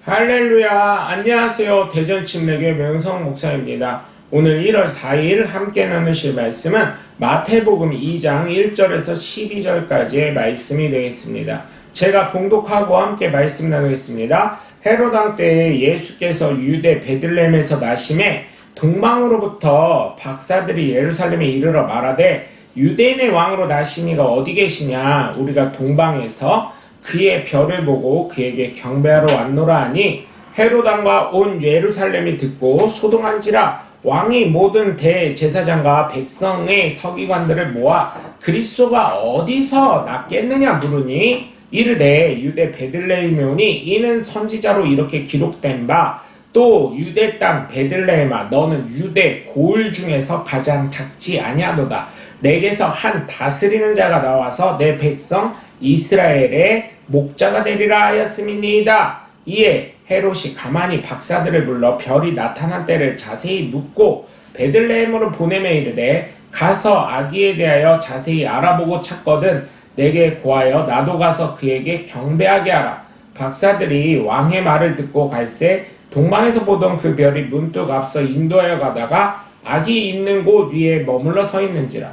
할렐루야. 안녕하세요. 대전침례교회 명성 목사입니다. 오늘 1월 4일 함께 나누실 말씀은 마태복음 2장 1절에서 12절까지의 말씀이 되겠습니다. 제가 봉독하고 함께 말씀 나누겠습니다. 헤롯 왕 때에 예수께서 유대 베들레헴에서 나심에 동방으로부터 박사들이 예루살렘에 이르러 말하되 유대인의 왕으로 나시니가 어디 계시냐? 우리가 동방에서 그의 별을 보고 그에게 경배하러 왔노라 하니 헤롯 왕과 온 예루살렘이 듣고 소동한지라 왕이 모든 대제사장과 백성의 서기관들을 모아 그리스도가 어디서 났겠느냐 물으니 이르되 유대 베들레헴에 오니 이는 선지자로 이렇게 기록된 바 또 유대 땅 베들레헴아 너는 유대 고을 중에서 가장 작지 아니하도다. 내게서 한 다스리는 자가 나와서 내 백성 이스라엘의 목자가 되리라 하였음이니이다. 이에 헤롯이 가만히 박사들을 불러 별이 나타난 때를 자세히 묻고 베들레헴으로 보내매 이르되 가서 아기에 대하여 자세히 알아보고 찾거든 내게 고하여 나도 가서 그에게 경배하게 하라. 박사들이 왕의 말을 듣고 갈새 동방에서 보던 그 별이 문득 앞서 인도하여 가다가 아기 있는 곳 위에 머물러 서 있는지라.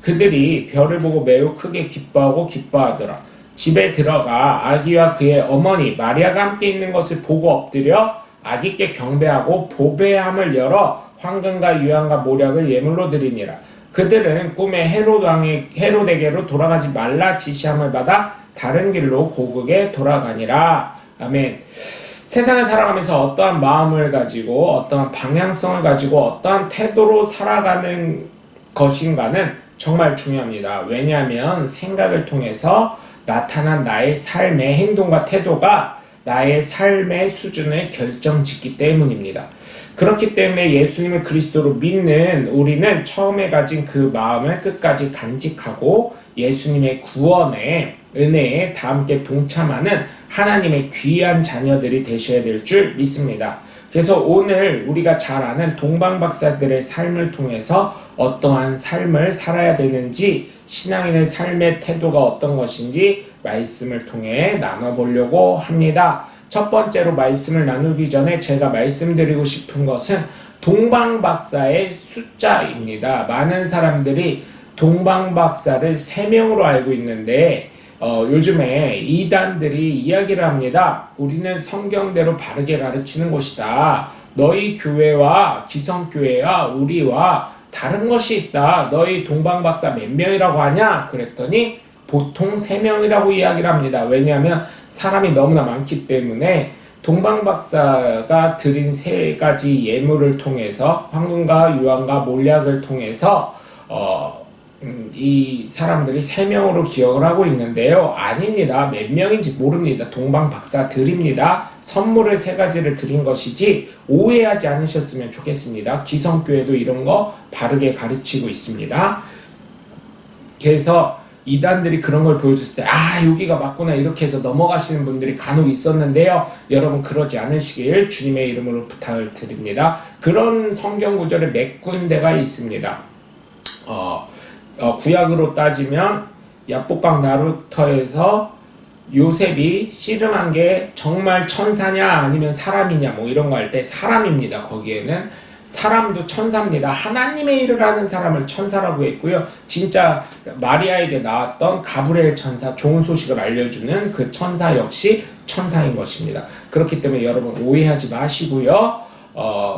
그들이 별을 보고 매우 크게 기뻐하더라. 집에 들어가 아기와 그의 어머니 마리아가 함께 있는 것을 보고 엎드려 아기께 경배하고 보배함을 열어 황금과 유향과 모략을 예물로 드리니라. 그들은 꿈에 헤롯에게로 돌아가지 말라 지시함을 받아 다른 길로 고국에 돌아가니라. 아멘. 세상을 살아가면서 어떠한 마음을 가지고 어떠한 방향성을 가지고 어떠한 태도로 살아가는 것인가는 정말 중요합니다. 왜냐하면 생각을 통해서 나타난 나의 삶의 행동과 태도가 나의 삶의 수준을 결정짓기 때문입니다. 그렇기 때문에 예수님을 그리스도로 믿는 우리는 처음에 가진 그 마음을 끝까지 간직하고 예수님의 구원의 은혜에 다 함께 동참하는 하나님의 귀한 자녀들이 되셔야 될 줄 믿습니다. 그래서 오늘 우리가 잘 아는 동방박사들의 삶을 통해서 어떠한 삶을 살아야 되는지 신앙인의 삶의 태도가 어떤 것인지 말씀을 통해 나눠보려고 합니다. 첫 번째로 말씀을 나누기 전에 제가 말씀드리고 싶은 것은 동방박사의 숫자입니다. 많은 사람들이 동방박사를 3명으로 알고 있는데 요즘에 이단들이 이야기를 합니다. 우리는 성경대로 바르게 가르치는 곳이다. 너희 교회와 기성교회와 우리와 다른 것이 있다. 너희 동방박사 몇 명이라고 하냐? 그랬더니 보통 3명이라고 이야기를 합니다. 왜냐하면 사람이 너무나 많기 때문에 동방박사가 드린 3가지 예물을 통해서 황금과 유황과 몰약을 통해서 이 사람들이 3명으로 기억을 하고 있는데요. 아닙니다. 몇 명인지 모릅니다. 동방박사들입니다. 선물을 3가지를 드린 것이지 오해하지 않으셨으면 좋겠습니다. 기성교회도 이런 거 바르게 가르치고 있습니다. 그래서 이단들이 그런 걸 보여줬을 때 여기가 맞구나 이렇게 해서 넘어가시는 분들이 간혹 있었는데요. 여러분 그러지 않으시길 주님의 이름으로 부탁을 드립니다. 그런 성경 구절에 몇 군데가 있습니다. 구약으로 따지면 야복강 나루터에서 요셉이 씨름한 게 정말 천사냐 아니면 사람이냐 뭐 이런 거 할 때 사람입니다. 거기에는 사람도 천사입니다. 하나님의 일을 하는 사람을 천사라고 했고요. 진짜 마리아에게 나왔던 가브리엘 천사, 좋은 소식을 알려주는 그 천사 역시 천사인 것입니다. 그렇기 때문에 여러분 오해하지 마시고요.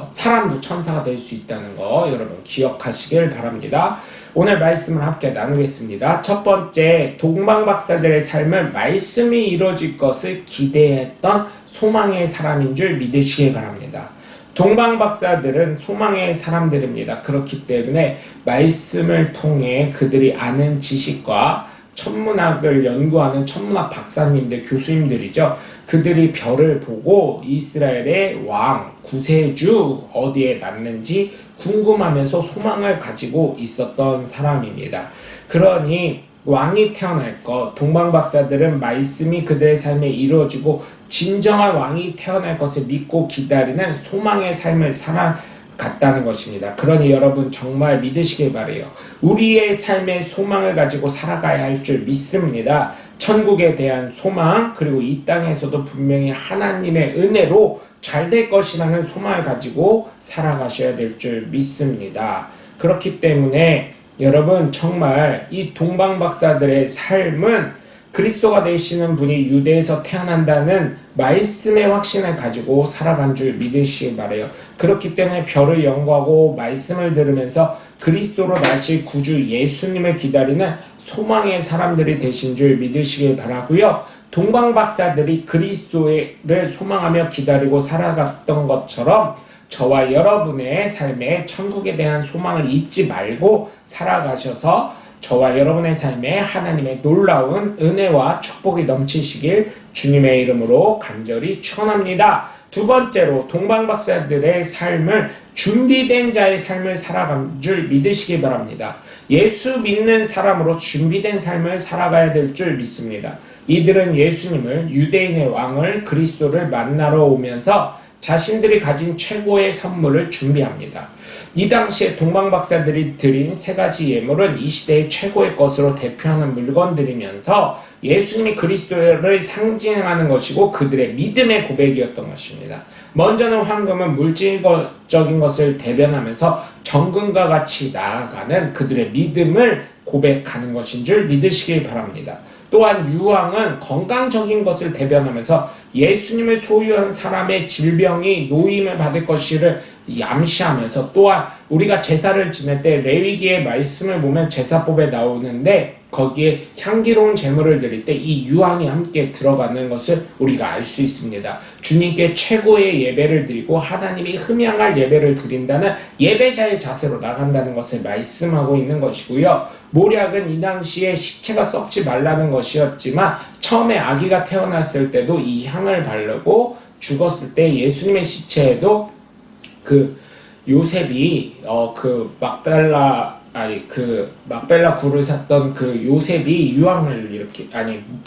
사람도 천사가 될 수 있다는 거 여러분 기억하시길 바랍니다. 오늘 말씀을 함께 나누겠습니다. 첫 번째, 동방박사들의 삶은 말씀이 이루어질 것을 기대했던 소망의 사람인 줄 믿으시길 바랍니다. 동방박사들은 소망의 사람들입니다. 그렇기 때문에 말씀을 통해 그들이 아는 지식과 천문학을 연구하는 천문학 박사님들, 교수님들이죠. 그들이 별을 보고 이스라엘의 왕, 구세주 어디에 났는지 궁금하면서 소망을 가지고 있었던 사람입니다. 그러니 왕이 태어날 것, 동방박사들은 말씀이 그들의 삶에 이루어지고 진정한 왕이 태어날 것을 믿고 기다리는 소망의 삶을 살아갔다는 것입니다. 그러니 여러분 정말 믿으시길 바라요. 우리의 삶의 소망을 가지고 살아가야 할 줄 믿습니다. 천국에 대한 소망, 그리고 이 땅에서도 분명히 하나님의 은혜로 잘 될 것이라는 소망을 가지고 살아가셔야 될 줄 믿습니다. 그렇기 때문에 여러분, 정말 이 동방박사들의 삶은 그리스도가 되시는 분이 유대에서 태어난다는 말씀의 확신을 가지고 살아간 줄 믿으시기 바라요. 그렇기 때문에 별을 연구하고 말씀을 들으면서 그리스도로 나실 구주 예수님을 기다리는 소망의 사람들이 되신 줄 믿으시길 바라고요. 동방박사들이 그리스도를 소망하며 기다리고 살아갔던 것처럼 저와 여러분의 삶에 천국에 대한 소망을 잊지 말고 살아가셔서 저와 여러분의 삶에 하나님의 놀라운 은혜와 축복이 넘치시길 주님의 이름으로 간절히 축원합니다. 두 번째로 동방박사들의 삶을 준비된 자의 삶을 살아간 줄 믿으시기 바랍니다. 예수 믿는 사람으로 준비된 삶을 살아가야 될 줄 믿습니다. 이들은 예수님을, 유대인의 왕을, 그리스도를 만나러 오면서 자신들이 가진 최고의 선물을 준비합니다. 이 당시에 동방박사들이 드린 세 가지 예물은 이 시대의 최고의 것으로 대표하는 물건들이면서 예수님이 그리스도를 상징하는 것이고 그들의 믿음의 고백이었던 것입니다. 먼저는 황금은 물질적인 것을 대변하면서 정금과 같이 나아가는 그들의 믿음을 고백하는 것인 줄 믿으시길 바랍니다. 또한 유황은 건강적인 것을 대변하면서 예수님을 소유한 사람의 질병이 노임을 받을 것을 암시하면서, 또한 우리가 제사를 지낼 때 레위기의 말씀을 보면 제사법에 나오는데 거기에 향기로운 제물을 드릴 때 이 유황이 함께 들어가는 것을 우리가 알 수 있습니다. 주님께 최고의 예배를 드리고 하나님이 흠양할 예배를 드린다는 예배자의 자세로 나간다는 것을 말씀하고 있는 것이고요. 모략은 이 당시에 시체가 썩지 말라는 것이었지만 처음에 아기가 태어났을 때도 이 향을 바르고 죽었을 때 예수님의 시체에도 그 요셉이 막벨라 굴을 샀던 그 요셉이 유황을 이렇게,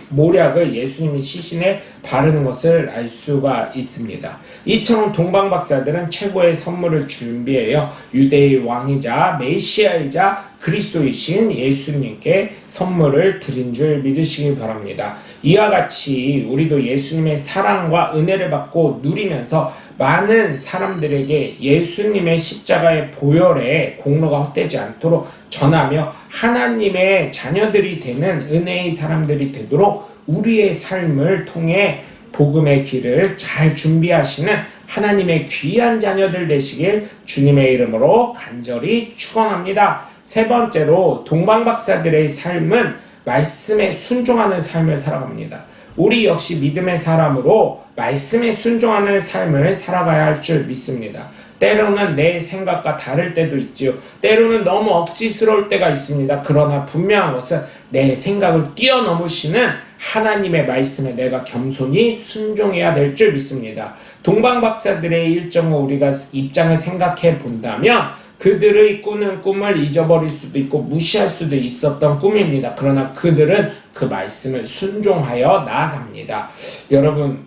모략을 예수님이 시신에 바르는 것을 알 수가 있습니다. 이처럼 동방박사들은 최고의 선물을 준비해요. 유대의 왕이자 메시아이자 그리스도이신 예수님께 선물을 드린 줄 믿으시기 바랍니다. 이와 같이 우리도 예수님의 사랑과 은혜를 받고 누리면서 많은 사람들에게 예수님의 십자가의 보혈의 공로가 헛되지 않도록 전하며 하나님의 자녀들이 되는 은혜의 사람들이 되도록 우리의 삶을 통해 복음의 길을 잘 준비하시는 하나님의 귀한 자녀들 되시길 주님의 이름으로 간절히 축원합니다. 세 번째로 동방박사들의 삶은 말씀에 순종하는 삶을 살아갑니다. 우리 역시 믿음의 사람으로 말씀에 순종하는 삶을 살아가야 할 줄 믿습니다. 때로는 내 생각과 다를 때도 있지요. 때로는 너무 억지스러울 때가 있습니다. 그러나 분명한 것은 내 생각을 뛰어넘으시는 하나님의 말씀에 내가 겸손히 순종해야 될 줄 믿습니다. 동방박사들의 우리가 입장을 생각해 본다면 그들의 꾸는 꿈을 잊어버릴 수도 있고 무시할 수도 있었던 꿈입니다. 그러나 그들은 그 말씀을 순종하여 나아갑니다. 여러분,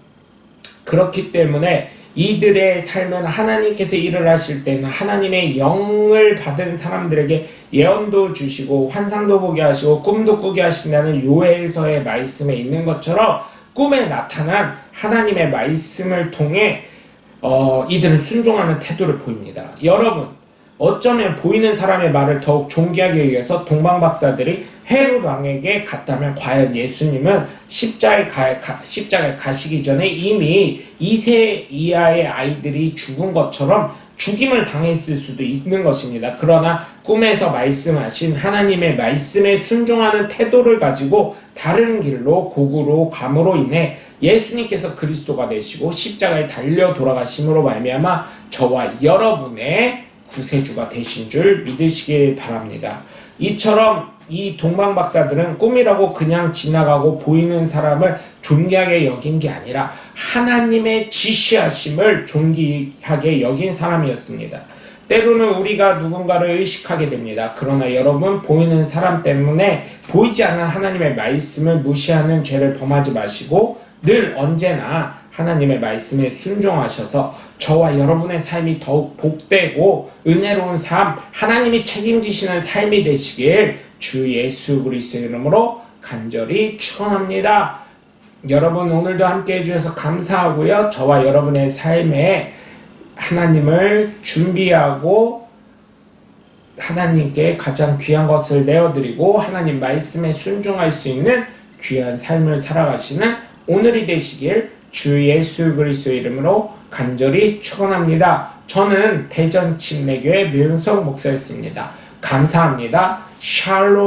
그렇기 때문에 이들의 삶은 하나님께서 일을 하실 때는 하나님의 영을 받은 사람들에게 예언도 주시고 환상도 보게 하시고 꿈도 꾸게 하신다는 요엘서의 말씀에 있는 것처럼 꿈에 나타난 하나님의 말씀을 통해 이들은 순종하는 태도를 보입니다. 여러분, 어쩌면 보이는 사람의 말을 더욱 존귀하기 위해서 동방박사들이 헤롯 왕에게 갔다면 과연 예수님은 십자가에 가시기 전에 이미 2세 이하의 아이들이 죽은 것처럼 죽임을 당했을 수도 있는 것입니다. 그러나 꿈에서 말씀하신 하나님의 말씀에 순종하는 태도를 가지고 다른 길로 고구로 감으로 인해 예수님께서 그리스도가 되시고 십자가에 달려 돌아가심으로 말미암아 저와 여러분의 구세주가 되신 줄 믿으시길 바랍니다. 이처럼 이 동방박사들은 꿈이라고 그냥 지나가고 보이는 사람을 존귀하게 여긴 게 아니라 하나님의 지시하심을 존귀하게 여긴 사람이었습니다. 때로는 우리가 누군가를 의식하게 됩니다. 그러나 여러분, 보이는 사람 때문에 보이지 않는 하나님의 말씀을 무시하는 죄를 범하지 마시고 늘 언제나 하나님의 말씀에 순종하셔서 저와 여러분의 삶이 더욱 복되고 은혜로운 삶, 하나님이 책임지시는 삶이 되시길 주 예수 그리스도의 이름으로 간절히 축원합니다. 여러분 오늘도 함께 해주셔서 감사하고요. 저와 여러분의 삶에 하나님을 준비하고 하나님께 가장 귀한 것을 내어드리고 하나님 말씀에 순종할 수 있는 귀한 삶을 살아가시는 오늘이 되시길 주 예수 그리스도의 이름으로 간절히 축원합니다. 저는 대전침례교회 묘영석 목사였습니다. 감사합니다. 샬롬.